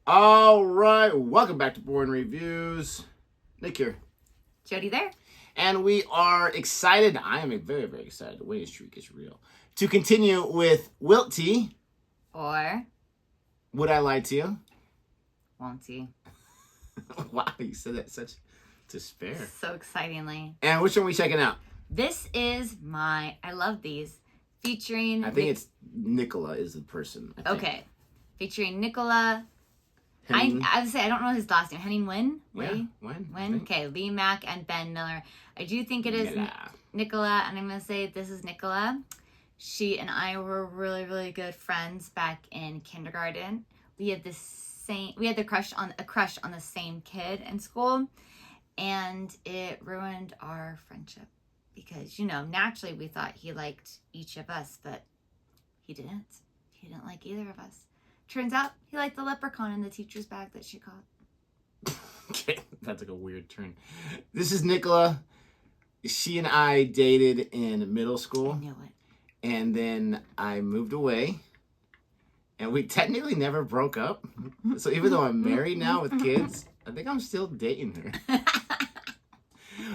All right, welcome back to Boring Reviews. Nick here. Jodi there. And we are excited. I am very, very excited. The winning streak is real. To continue with WILTY. Or Would I Lie to You? Won't You? Wow, you said that such despair. So excitingly. And which one are we checking out? This is I love these. Featuring... I think it's Nicola is the person. Okay. Featuring Nicola. Henning. I would say I don't know his last name. Henning Wehn? Yeah, Wehn. Wehn? Okay, Lee Mack and Ben Miller. I do think it is Nicola, and I'm going to say this is Nicola. She and I were really, really good friends back in kindergarten. We had a crush on the same kid in school, and it ruined our friendship because, naturally we thought he liked each of us, but he didn't. He didn't like either of us. Turns out he liked the leprechaun in the teacher's bag that she caught. Okay, that took a weird turn. This is Nicola. She and I dated in middle school. I knew it. And then I moved away. And we technically never broke up. So even though I'm married now with kids, I think I'm still dating her.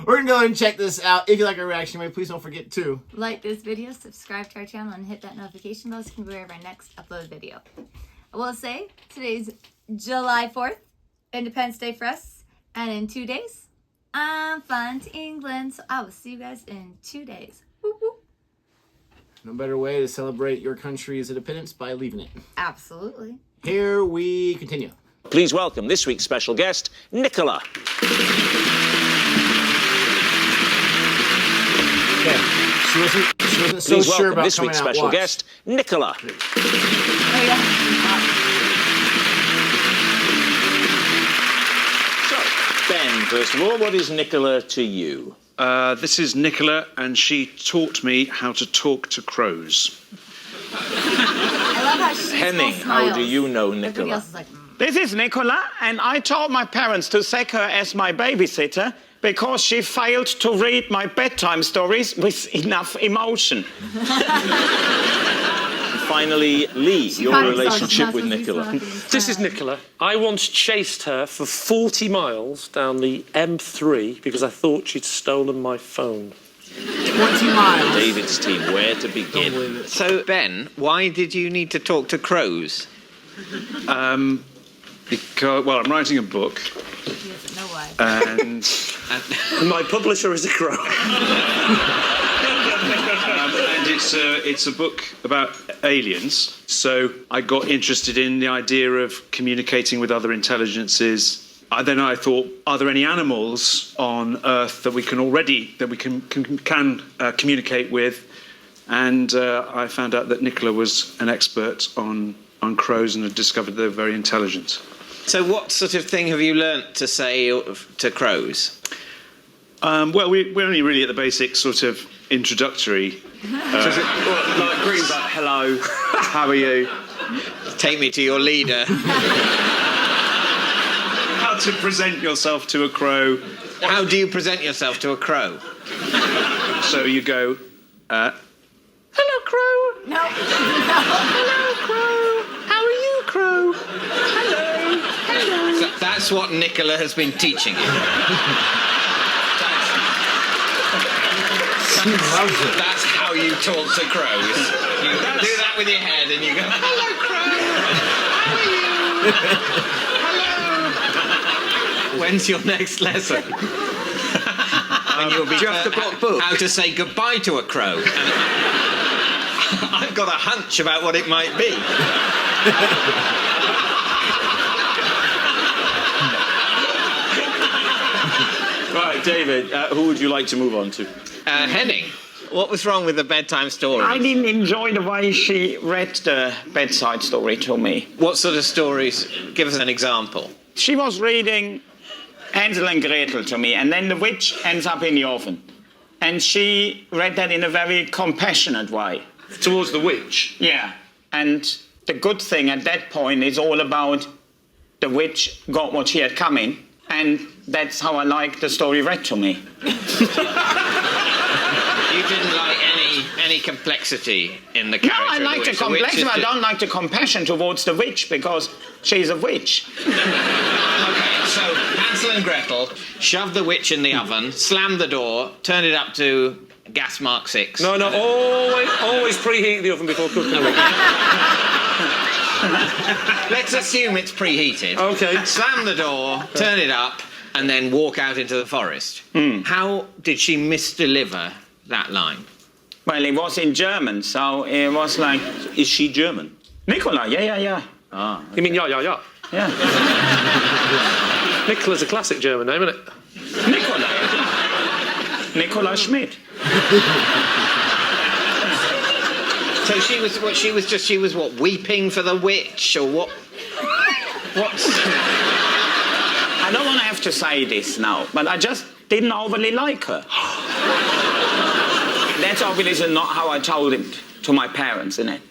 We're going to go ahead and check this out. If you like our reaction, please don't forget to like this video, subscribe to our channel, and hit that notification bell so you can be aware of our next upload video. I will say, today's July 4th, Independence Day for us. And in 2 days, I'm flying to England. So I will see you guys in 2 days. Woo woo. No better way to celebrate your country's independence by leaving it. Absolutely. Here we continue. Please welcome this week's special guest, Nicola. Okay. She wasn't so Please sure welcome about this coming week's out. special Watch. guest, Nicola. Oh, yeah. So, Ben, first of all, what is Nicola to you? This is Nicola, and she taught me how to talk to crows. I love how she Henning, still how smiles. do you know Everybody Nicola? else is like, This is Nicola, and I told my parents to take her as my babysitter because she failed to read my bedtime stories with enough emotion. Finally, Lee, your probably relationship thought with she was Nicola. talking. This is Nicola. I once chased her for 40 miles down the M3 because I thought she'd stolen my phone. 20 miles. David's team, where to Don't begin? believe it. So, Ben, why did you need to talk to crows? Because, well, I'm writing a book, He doesn't know why. and My publisher is a crow. it's a book about aliens. So I got interested in the idea of communicating with other intelligences. Then I thought, are there any animals on Earth that we can communicate with? And I found out that Nicola was an expert on crows and had discovered they're very intelligent. So what sort of thing have you learnt to say to crows? Well, we're only really at the basic sort of introductory. Like Greenback, hello, how are you? Take me to your leader. How to present yourself to a crow. How do you present yourself to a crow? So you go, Hello, Crow. No. Hello, Crow. How are you, Crow? Hello. Hello. So that's what Nicola has been teaching you. She loves it. That's how you talk to crows. You do that with your head and you go, hello, crow. How are you? Hello. When's your next lesson? And you'll be just a book. how to say goodbye to a crow. I've got a hunch about what it might be. Right, David, who would you like to move on to? Henning, what was wrong with the bedtime story? I didn't enjoy the way she read the bedside story to me. What sort of stories? Give us an example. She was reading Hansel and Gretel to me, and then the witch ends up in the oven. And she read that in a very compassionate way. towards the witch. Yeah, and the good thing at that point is all about the witch got what she had coming, and that's how I like the story read to me. You didn't like any complexity in the No, character? I of like the witch? Witch complexity. is I don't like the compassion towards the witch because she's a witch. Okay, so Hansel and Gretel shove the witch in the oven, slam the door, turn it up to gas mark 6. No, always preheat the oven before cooking it. Let's assume it's preheated. Okay. Slam the door, turn it up, and then walk out into the forest. How did she misdeliver that line? Well, it was in German, so it was like... Is she German? Nicola, yeah. Ah. You mean yeah? Yeah. Nicola's a classic German name, isn't it? Nicola Schmidt. So she was what, weeping for the witch, or what? What's... I don't want to have to say this now, but I just didn't overly like her. That's obviously not how I told it to my parents, isn't it?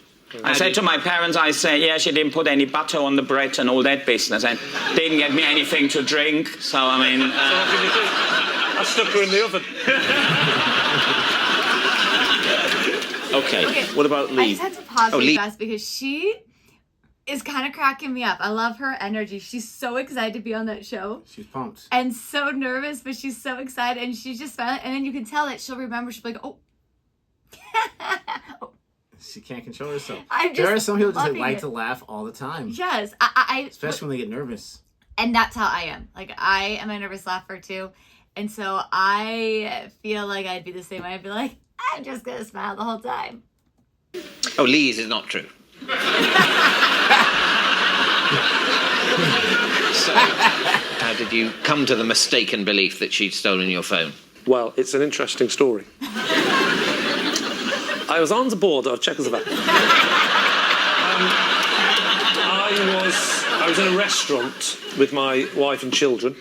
I said to my parents, yeah, she didn't put any butter on the bread and all that business, and didn't get me anything to drink, so I mean... So what did you do? I stuck her in the oven. Okay. What about Lee? I just had to pause Oh, really Lee. fast because she is kind of cracking me up. I love her energy. She's so excited to be on that show. She's pumped. And so nervous, but she's so excited, and she's just smiling. And then you can tell that she'll remember. She'll be like, oh. She can't control herself. I'm There are just some people that just loving like it. to laugh all the time. Yes, I Especially when they get nervous. and that's how I am. Like, I am a nervous laugher too. And so I feel like I'd be the same way. I'd be like, I'm just going to smile the whole time. Oh, Lee's is not true. So, how did you come to the mistaken belief that she'd stolen your phone? Well, it's an interesting story. I was on the border of Czechoslovakia. I was in a restaurant with my wife and children,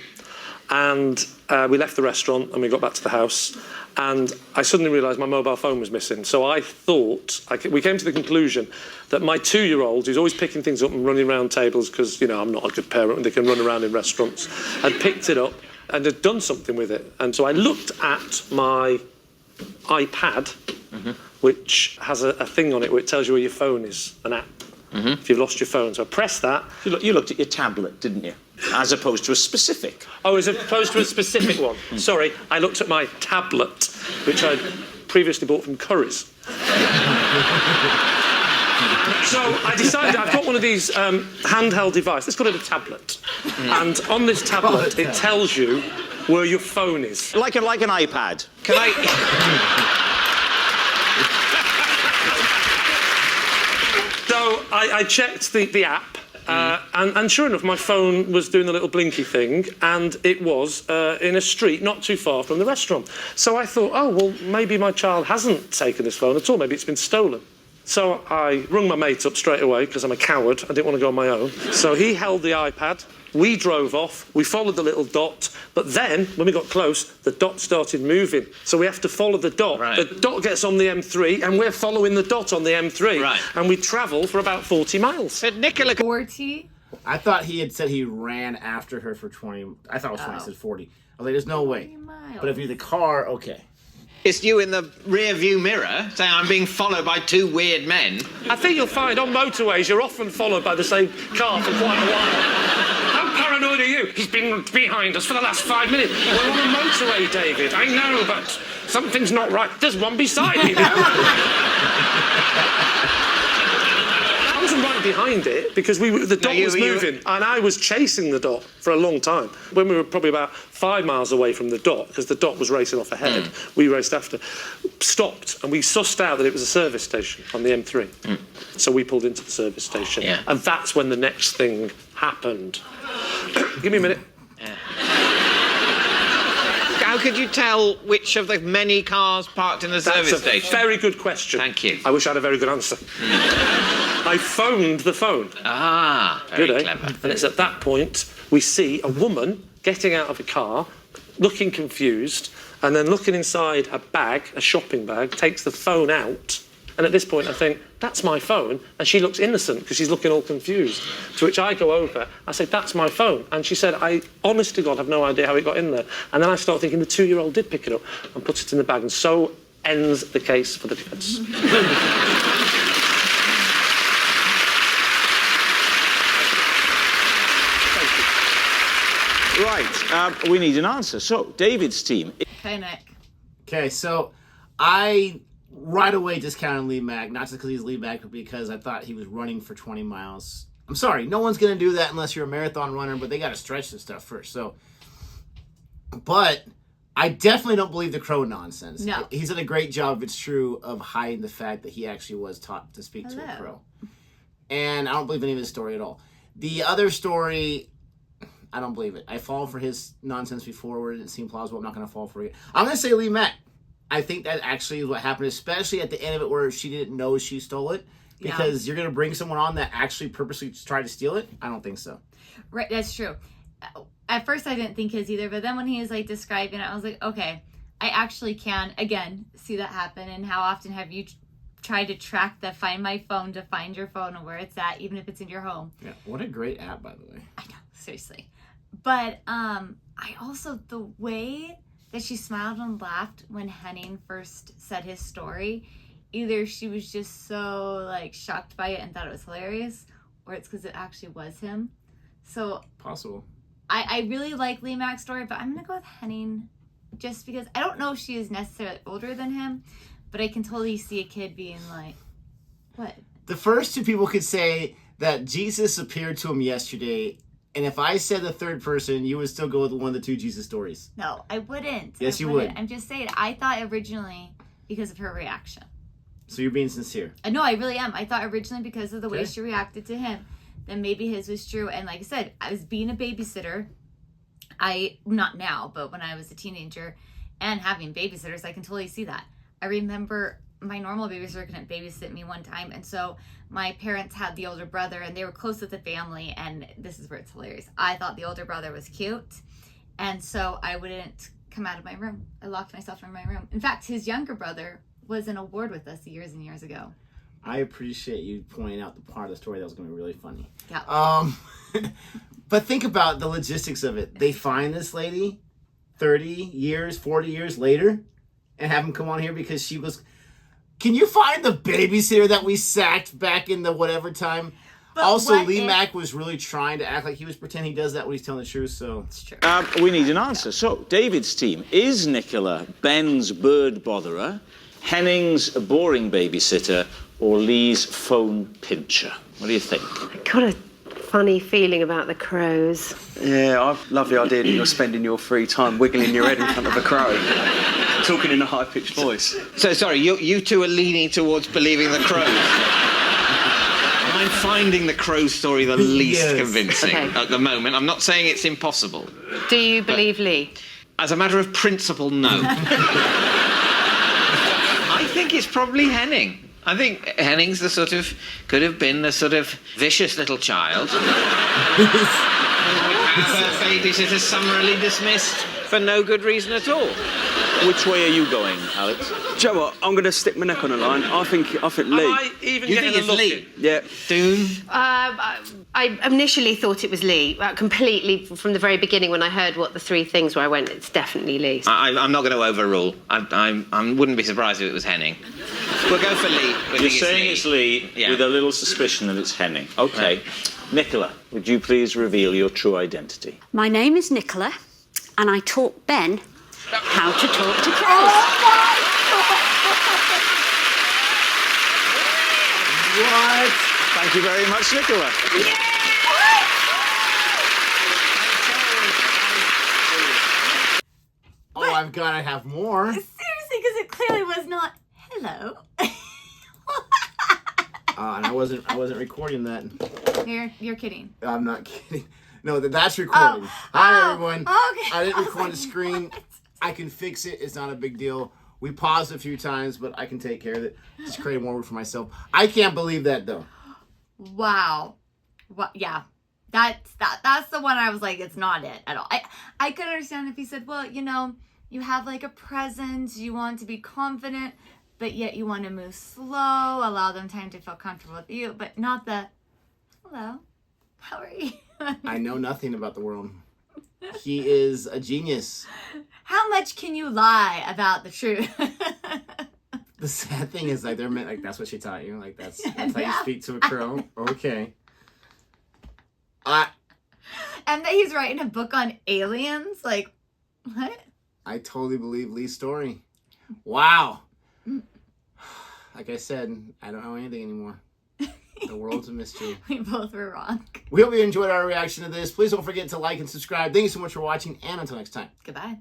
and we left the restaurant and we got back to the house, and I suddenly realised my mobile phone was missing. So I thought, we came to the conclusion that my 2-year-old, who's always picking things up and running around tables, because, you know, I'm not a good parent and they can run around in restaurants, had picked it up and had done something with it. And so I looked at my iPad, which has a thing on it where it tells you where your phone is, an app, if you've lost your phone. So I pressed that. You looked at your tablet, didn't you? As opposed to a specific. Oh, as opposed to a specific one. Sorry, I looked at my tablet, which I'd previously bought from Curry's. So I decided I've got one of these handheld devices. Let's call it a tablet. And on this tablet, it tells you where your phone is. Like an iPad. Can I... So I checked the app, and sure enough, my phone was doing the little blinky thing, and it was in a street not too far from the restaurant. So I thought, oh, well, maybe my child hasn't taken this phone at all. Maybe it's been stolen. So I rung my mate up straight away, because I'm a coward. I didn't want to go on my own. So he held the iPad. We drove off. We followed the little dot. But then, when we got close, the dot started moving. So we have to follow the dot. Right. The dot gets on the M3, and we're following the dot on the M3. Right. And we travel for about 40 miles. Said Nicola... 40? I thought he had said he ran after her for 20. I thought it was 20. I said 40. I was like, there's no way. 40 miles. But if you're the car, okay. It's you in the rear view mirror saying I'm being followed by 2 weird men. I think you'll find on motorways you're often followed by the same car for quite a while. How paranoid are you? He's been behind us for the last 5 minutes. We're on a motorway, David. I know, but something's not right. There's one beside me now. I wasn't right behind it because the dot was moving and I was chasing the dot for a long time. When we were probably about 5 miles away from the dot, because the dot was racing off ahead, we raced after, stopped, and we sussed out that it was a service station on the M3. So we pulled into the service station, and that's when the next thing happened. Give me a minute. How could you tell which of the many cars parked in the service That's a station? very good question. Thank you. I wish I had a very good answer. I phoned the phone. Ah, very Good, eh? clever. And it's at that point we see a woman getting out of a car, looking confused, and then looking inside a bag, a shopping bag, takes the phone out. And at this point I think, that's my phone. And she looks innocent because she's looking all confused. To which I go over, I say, that's my phone. And she said, I honest to God have no idea how it got in there. And then I start thinking the 2-year-old did pick it up and put it in the bag. And so ends the case for the defence. Right, we need an answer. So, David's team. Okay, Nick. Okay, so I right away discounted Lee Mack, not just because he's Lee Mack, but because I thought he was running for 20 miles. I'm sorry, no one's going to do that unless you're a marathon runner, but they got to stretch this stuff first. So, but I definitely don't believe the crow nonsense. No. He's done a great job, if it's true, of hiding the fact that he actually was taught to speak to a crow. And I don't believe any of his story at all. The other story, I don't believe it. I fall for his nonsense before where it didn't seem plausible. I'm not going to fall for it. I'm going to say Lee Mack. I think that actually is what happened, especially at the end of it where she didn't know she stole it. Because you're going to bring someone on that actually purposely tried to steal it? I don't think so. Right, that's true. At first I didn't think his either, but then when he was like describing it, I was like, okay, I actually can, again, see that happen. And how often have you tried to track the Find My Phone to find your phone and where it's at, even if it's in your home? Yeah, what a great app, by the way. I know, seriously. But I also, the way that she smiled and laughed when Henning first said his story, either she was just so like shocked by it and thought it was hilarious, or it's because it actually was him. So possible. I really like Lee Mack's story, but I'm gonna go with Henning just because I don't know if she is necessarily older than him, but I can totally see a kid being like, what? The first two people could say that Jesus appeared to him yesterday, and if I said the third person, you would still go with one of the two Jesus stories. No, I wouldn't. Yes, you would. I'm just saying, I thought originally because of her reaction. So you're being sincere. No, I really am. I thought originally because of the way she reacted to him, then maybe his was true. And like I said, I was being a babysitter. Not now, but when I was a teenager and having babysitters, I can totally see that. I remember my normal babysitter couldn't babysit me one time. And so my parents had the older brother and they were close with the family. And this is where it's hilarious. I thought the older brother was cute. And so I wouldn't come out of my room. I locked myself in my room. In fact, his younger brother was an award with us years and years ago. I appreciate you pointing out the part of the story that was going to be really funny. Yeah. But think about the logistics of it. They find this lady 30 years, 40 years later and have him come on here because she was... Can you find the babysitter that we sacked back in the whatever time? But also, Lee Mack was really trying to act like he was pretending he does that when he's telling the truth, so... It's true. We need an answer. So, David's team. Is Nicola Ben's bird botherer, Henning's boring babysitter, or Lee's phone pincher? What do you think? I got a funny feeling about the crows. Yeah, I love the idea that you're spending your free time wiggling your head in front of a crow, talking in a high-pitched voice. So, sorry, you two are leaning towards believing the crows. I'm finding the crow story the least convincing at the moment. I'm not saying it's impossible. Do you believe Lee? As a matter of principle, no. I think it's probably Henning. I think Henning's could have been the sort of vicious little child. Who would have her babysitter summarily dismissed for no good reason at all. Which way are you going, Alex? Do you know what? I'm going to stick my neck on the line. I think Lee. You think it's Lee? Yeah. Doom? I initially thought it was Lee. Completely from the very beginning when I heard what the three things were, I went, it's definitely Lee. I'm not going to overrule. I wouldn't be surprised if it was Henning. We'll go for Lee. You're saying it's Lee with a little suspicion that it's Henning. Okay. Nicola, would you please reveal your true identity? My name is Nicola, and I taught Ben how to talk to crows. What? Thank you very much, Nicola. Oh, I've got to have more. Seriously, because it clearly was not hello. And I wasn't recording that. You're kidding. I'm not kidding. No, that's recording. Hi, everyone. Okay. I didn't record the screen. I can fix it. It's not a big deal. We paused a few times, but I can take care of it. Just create more work for myself. I can't believe that, though. Wow. Yeah. That's the one I was like, it's not it at all. I could understand if he said, well, you have like a presence, you want to be confident, but yet you want to move slow, allow them time to feel comfortable with you, but not the, hello, how are you? I know nothing about the world. He is a genius. How much can you lie about the truth? The sad thing is, like, they're meant, like, that's what she taught you. Like, that's how you speak to a crow. Okay. And that he's writing a book on aliens? Like, what? I totally believe Lee's story. Wow. Like I said, I don't know anything anymore. The world's a mystery. We both were wrong. We hope you enjoyed our reaction to this. Please don't forget to like and subscribe. Thank you so much for watching, and until next time. Goodbye.